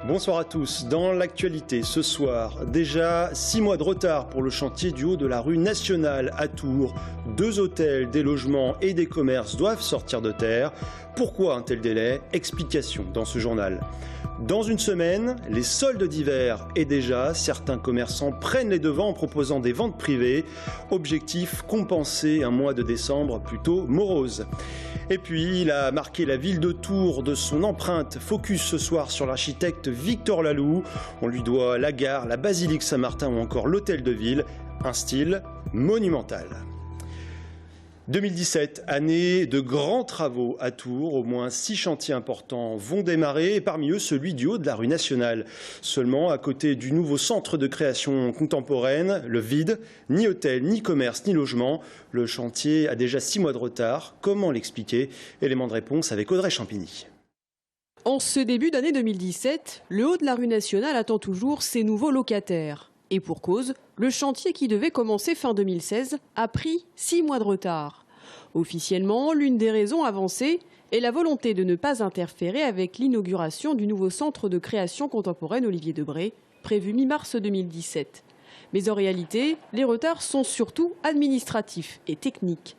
Bonsoir à tous. Dans l'actualité ce soir, déjà 6 mois de retard pour le chantier du haut de la rue nationale à Tours. 2 hôtels, des logements et des commerces doivent sortir de terre. Pourquoi un tel délai? Explication dans ce journal. Dans une semaine, les soldes d'hiver et déjà, certains commerçants prennent les devants en proposant des ventes privées. Objectif, compenser un mois de décembre plutôt morose. Et puis, il a marqué la ville de Tours de son empreinte. Focus ce soir sur l'architecte Victor Laloux. On lui doit la gare, la basilique Saint-Martin ou encore l'hôtel de ville. Un style monumental. 2017, année de grands travaux à Tours. Au moins 6 chantiers importants vont démarrer et parmi eux celui du haut de la rue nationale. Seulement, à côté du nouveau centre de création contemporaine, le vide, ni hôtel, ni commerce, ni logement. Le chantier a déjà 6 mois de retard. Comment l'expliquer? Élément de réponse avec Audrey Champigny. En ce début d'année 2017, le haut de la rue nationale attend toujours ses nouveaux locataires. Et pour cause, le chantier qui devait commencer fin 2016 a pris 6 mois de retard. Officiellement, l'une des raisons avancées est la volonté de ne pas interférer avec l'inauguration du nouveau centre de création contemporaine Olivier Debré, prévu mi-mars 2017. Mais en réalité, les retards sont surtout administratifs et techniques.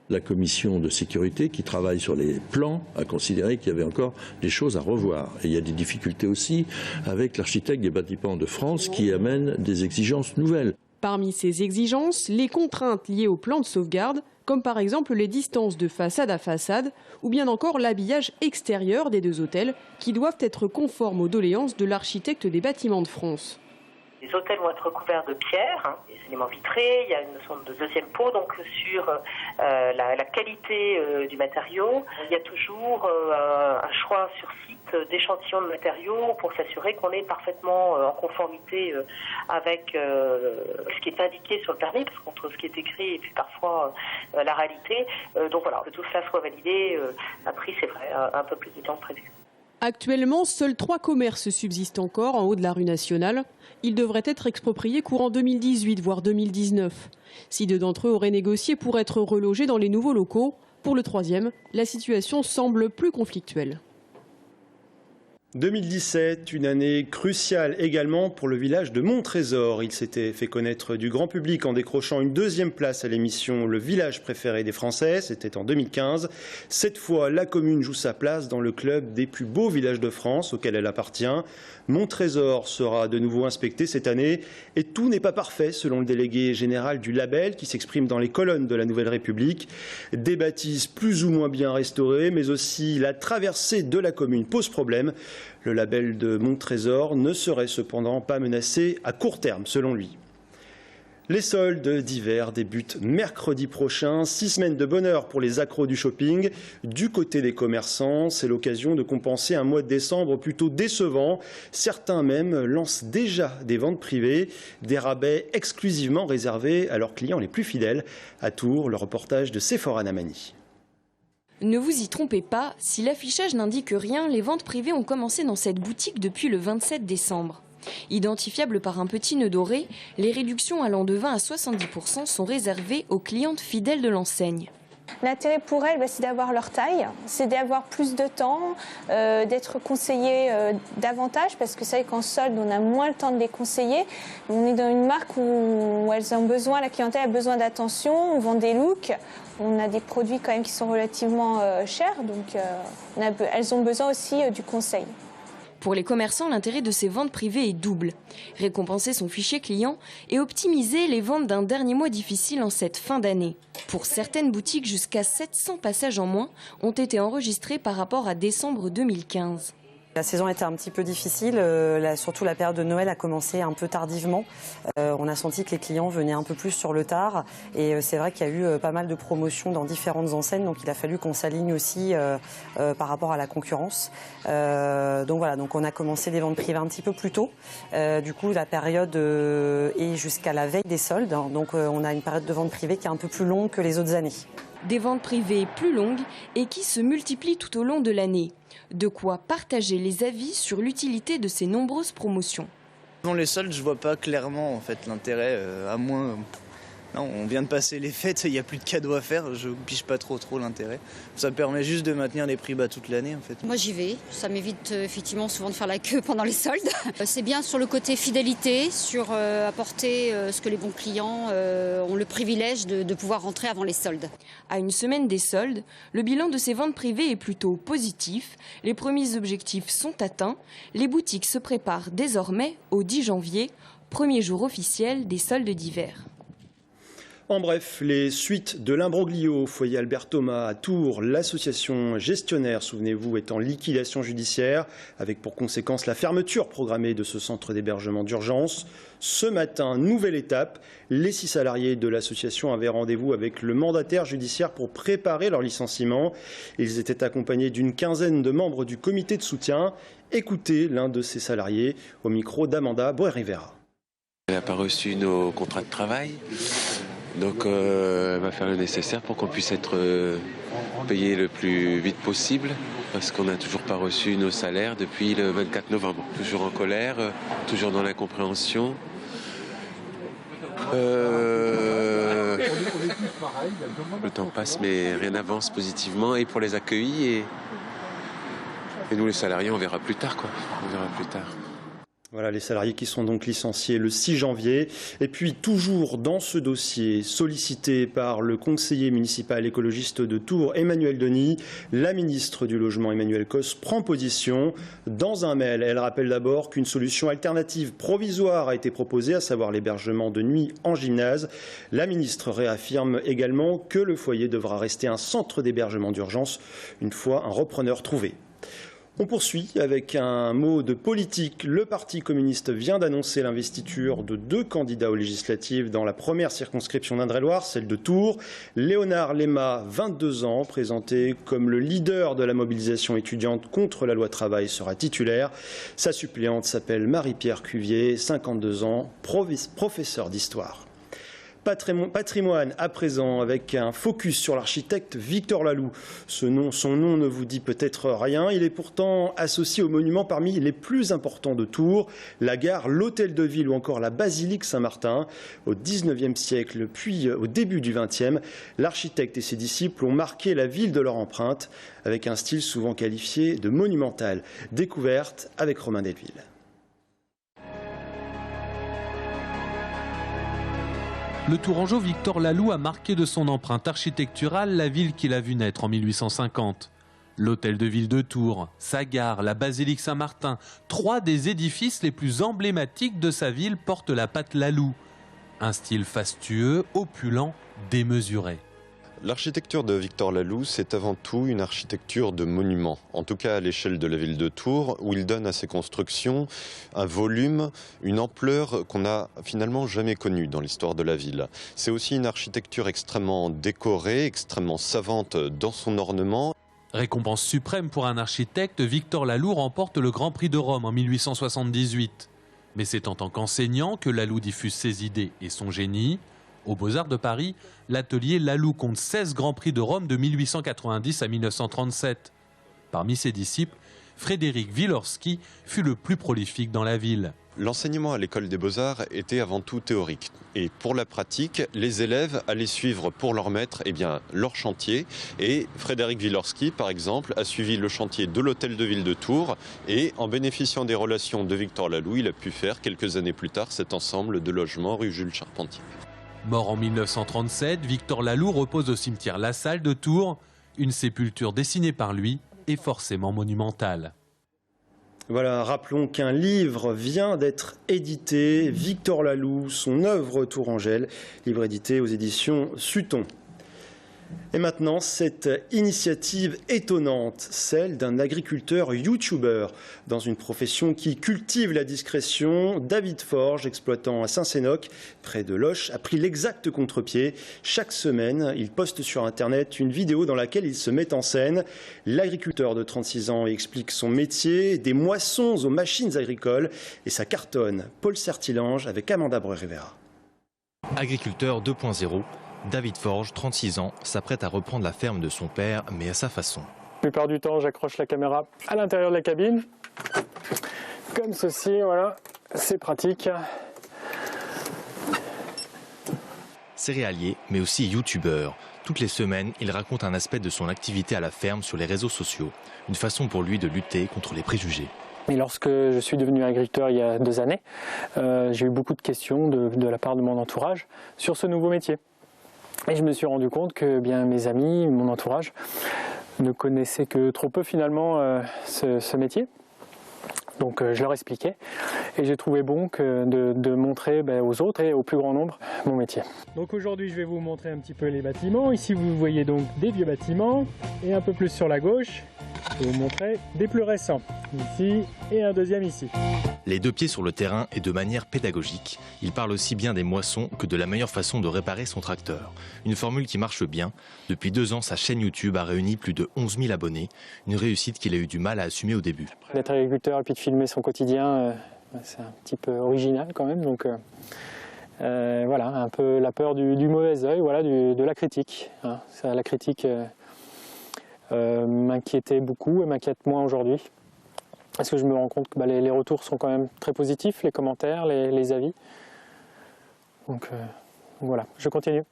La commission de sécurité qui travaille sur les plans a considéré qu'il y avait encore des choses à revoir. Et il y a des difficultés aussi avec l'architecte des bâtiments de France qui amène des exigences nouvelles. Parmi ces exigences, les contraintes liées au plan de sauvegarde, comme par exemple les distances de façade à façade, ou bien encore l'habillage extérieur des 2 hôtels qui doivent être conformes aux doléances de l'architecte des bâtiments de France. Les hôtels vont être recouverts de pierre, des éléments vitrés, il y a une sorte de deuxième peau, donc sur la qualité du matériau. Il y a toujours un choix sur site d'échantillons de matériaux pour s'assurer qu'on est parfaitement en conformité avec ce qui est indiqué sur le permis, parce qu'entre ce qui est écrit et puis parfois la réalité. Donc voilà, que tout cela soit validé a pris, c'est vrai, un peu plus de temps que prévu. Actuellement, seuls 3 commerces subsistent encore en haut de la rue nationale. Ils devraient être expropriés courant 2018, voire 2019. Si 2 d'entre eux auraient négocié pour être relogés dans les nouveaux locaux, pour le 3e, la situation semble plus conflictuelle. 2017, une année cruciale également pour le village de Montrésor. Il s'était fait connaître du grand public en décrochant une 2e place à l'émission Le village préféré des Français. C'était en 2015. Cette fois, la commune joue sa place dans le club des plus beaux villages de France auquel elle appartient. Montrésor sera de nouveau inspecté cette année et tout n'est pas parfait selon le délégué général du label qui s'exprime dans les colonnes de la Nouvelle République. Des bâtisses plus ou moins bien restaurées, mais aussi la traversée de la commune pose problème. Le label de Montrésor ne serait cependant pas menacé à court terme, selon lui. Les soldes d'hiver débutent mercredi prochain. 6 semaines de bonheur pour les accros du shopping. Du côté des commerçants, c'est l'occasion de compenser un mois de décembre plutôt décevant. Certains même lancent déjà des ventes privées, des rabais exclusivement réservés à leurs clients les plus fidèles. À Tours, le reportage de Sephora Namani. Ne vous y trompez pas, si l'affichage n'indique rien, les ventes privées ont commencé dans cette boutique depuis le 27 décembre. Identifiables par un petit nœud doré, les réductions allant de 20 à 70% sont réservées aux clientes fidèles de l'enseigne. L'intérêt pour elles, c'est d'avoir leur taille, c'est d'avoir plus de temps, d'être conseillées davantage, parce que c'est vrai qu'en solde, on a moins le temps de les conseiller. On est dans une marque où elles ont besoin, la clientèle a besoin d'attention, on vend des looks, on a des produits quand même qui sont relativement chers, donc elles ont besoin aussi du conseil. Pour les commerçants, l'intérêt de ces ventes privées est double. Récompenser son fichier client et optimiser les ventes d'un dernier mois difficile en cette fin d'année. Pour certaines boutiques, jusqu'à 700 passages en moins ont été enregistrés par rapport à décembre 2015. La saison était un petit peu difficile, surtout la période de Noël a commencé un peu tardivement. On a senti que les clients venaient un peu plus sur le tard et c'est vrai qu'il y a eu pas mal de promotions dans différentes enseignes, donc il a fallu qu'on s'aligne aussi par rapport à la concurrence. Donc voilà, donc on a commencé les ventes privées un petit peu plus tôt. Du coup, la période est jusqu'à la veille des soldes, donc on a une période de vente privée qui est un peu plus longue que les autres années. Des ventes privées plus longues et qui se multiplient tout au long de l'année. De quoi partager les avis sur l'utilité de ces nombreuses promotions. Dans les soldes, je vois pas clairement en fait l'intérêt, à moins Non, on vient de passer les fêtes, il n'y a plus de cadeaux à faire, je pige pas trop l'intérêt. Ça me permet juste de maintenir les prix bas toute l'année en fait. Moi j'y vais, ça m'évite effectivement souvent de faire la queue pendant les soldes. C'est bien sur le côté fidélité, sur apporter ce que les bons clients ont le privilège de pouvoir rentrer avant les soldes. À une semaine des soldes, le bilan de ces ventes privées est plutôt positif. Les premiers objectifs sont atteints. Les boutiques se préparent désormais au 10 janvier, premier jour officiel des soldes d'hiver. En bref, les suites de l'imbroglio, foyer Albert Thomas à Tours, l'association gestionnaire, souvenez-vous, est en liquidation judiciaire, avec pour conséquence la fermeture programmée de ce centre d'hébergement d'urgence. Ce matin, nouvelle étape, les 6 salariés de l'association avaient rendez-vous avec le mandataire judiciaire pour préparer leur licenciement. Ils étaient accompagnés d'une quinzaine de membres du comité de soutien. Écoutez l'un de ces salariés au micro d'Amanda Boer-Rivera. Elle n'a pas reçu nos contrats de travail. Donc elle va faire le nécessaire pour qu'on puisse être payé le plus vite possible, parce qu'on n'a toujours pas reçu nos salaires depuis le 24 novembre. Toujours en colère, toujours dans l'incompréhension. Le temps passe mais rien n'avance positivement, et pour les accueillis et nous les salariés on verra plus tard quoi. On verra plus tard. Voilà les salariés qui sont donc licenciés le 6 janvier. Et puis toujours dans ce dossier, sollicité par le conseiller municipal écologiste de Tours, Emmanuel Denis, la ministre du Logement, Emmanuelle Cos, prend position. Dans un mail, elle rappelle d'abord qu'une solution alternative provisoire a été proposée, à savoir l'hébergement de nuit en gymnase. La ministre réaffirme également que le foyer devra rester un centre d'hébergement d'urgence une fois un repreneur trouvé. On poursuit avec un mot de politique. Le Parti communiste vient d'annoncer l'investiture de 2 candidats aux législatives dans la première circonscription d'Indre-et-Loire, celle de Tours. Léonard Lema, 22 ans, présenté comme le leader de la mobilisation étudiante contre la loi travail, sera titulaire. Sa suppléante s'appelle Marie-Pierre Cuvier, 52 ans, professeur d'histoire. Patrimoine à présent, avec un focus sur l'architecte Victor Laloux. Son nom ne vous dit peut-être rien. Il est pourtant associé aux monuments parmi les plus importants de Tours, la gare, l'hôtel de ville ou encore la basilique Saint-Martin. Au XIXe siècle, puis au début du XXe, l'architecte et ses disciples ont marqué la ville de leur empreinte, avec un style souvent qualifié de monumental. Découverte avec Romain Delville. Le Tourangeau Victor Laloux a marqué de son empreinte architecturale la ville qu'il a vue naître en 1850. L'hôtel de ville de Tours, sa gare, la basilique Saint-Martin, 3 des édifices les plus emblématiques de sa ville portent la patte Laloux. Un style fastueux, opulent, démesuré. L'architecture de Victor Laloux, c'est avant tout une architecture de monument, en tout cas à l'échelle de la ville de Tours, où il donne à ses constructions un volume, une ampleur qu'on n'a finalement jamais connue dans l'histoire de la ville. C'est aussi une architecture extrêmement décorée, extrêmement savante dans son ornement. Récompense suprême pour un architecte, Victor Laloux remporte le Grand Prix de Rome en 1878. Mais c'est en tant qu'enseignant que Laloux diffuse ses idées et son génie. Aux Beaux-Arts de Paris, l'atelier Laloux compte 16 Grands Prix de Rome de 1890 à 1937. Parmi ses disciples, Frédéric Wilorski fut le plus prolifique dans la ville. L'enseignement à l'école des Beaux-Arts était avant tout théorique. Et pour la pratique, les élèves allaient suivre pour leur maître leur chantier. Et Frédéric Wilorski, par exemple, a suivi le chantier de l'hôtel de ville de Tours. Et en bénéficiant des relations de Victor Laloux, il a pu faire quelques années plus tard cet ensemble de logements rue Jules Charpentier. Mort en 1937, Victor Laloux repose au cimetière La Salle de Tours. Une sépulture dessinée par lui et forcément monumentale. Voilà, rappelons qu'un livre vient d'être édité. Victor Laloux, son œuvre tourangelle, livre édité aux éditions Sutton. Et maintenant, cette initiative étonnante, celle d'un agriculteur youtubeur. Dans une profession qui cultive la discrétion, David Forge, exploitant à Saint-Sénoc, près de Loches, a pris l'exact contre-pied. Chaque semaine, il poste sur Internet une vidéo dans laquelle il se met en scène. L'agriculteur de 36 ans explique son métier, des moissons aux machines agricoles, et ça cartonne. Paul Sertilange avec Amanda Boer-Rivera. Agriculteur 2.0. David Forge, 36 ans, s'apprête à reprendre la ferme de son père, mais à sa façon. La plupart du temps, j'accroche la caméra à l'intérieur de la cabine, comme ceci, voilà, c'est pratique. Céréalier, mais aussi youtubeur. Toutes les semaines, il raconte un aspect de son activité à la ferme sur les réseaux sociaux. Une façon pour lui de lutter contre les préjugés. Et lorsque je suis devenu agriculteur il y a 2 années, j'ai eu beaucoup de questions de la part de mon entourage sur ce nouveau métier. Et je me suis rendu compte que mes amis, mon entourage, ne connaissaient que trop peu finalement ce métier. Donc je leur expliquais et j'ai trouvé bon de montrer aux autres et au plus grand nombre mon métier. Donc aujourd'hui je vais vous montrer un petit peu les bâtiments. Ici vous voyez donc des vieux bâtiments et un peu plus sur la gauche, je vais vous montrer des plus récents. Ici et un deuxième ici. Les 2 pieds sur le terrain et de manière pédagogique, il parle aussi bien des moissons que de la meilleure façon de réparer son tracteur. Une formule qui marche bien. Depuis 2 ans, sa chaîne YouTube a réuni plus de 11 000 abonnés. Une réussite qu'il a eu du mal à assumer au début. D'être agriculteur et puis de filmer son quotidien, c'est un petit peu original quand même. Donc voilà, un peu la peur du mauvais œil, voilà, de la critique. Hein. La critique m'inquiétait beaucoup et m'inquiète moins aujourd'hui. Parce que je me rends compte que les retours sont quand même très positifs, les commentaires, les avis. Donc voilà, je continue.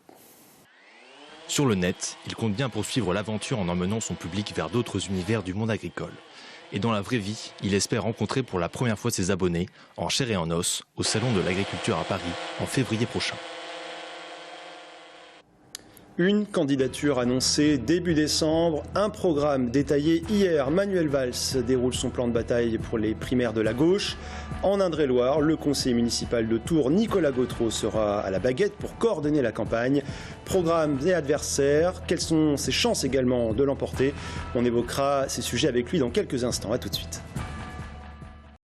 Sur le net, il compte bien poursuivre l'aventure en emmenant son public vers d'autres univers du monde agricole. Et dans la vraie vie, il espère rencontrer pour la première fois ses abonnés, en chair et en os, au Salon de l'Agriculture à Paris, en février prochain. Une candidature annoncée début décembre, un programme détaillé hier. Manuel Valls déroule son plan de bataille pour les primaires de la gauche. En Indre-et-Loire, le conseiller municipal de Tours, Nicolas Gautreau, sera à la baguette pour coordonner la campagne. Programme et adversaires, quelles sont ses chances également de l'emporter? On évoquera ces sujets avec lui dans quelques instants. A tout de suite.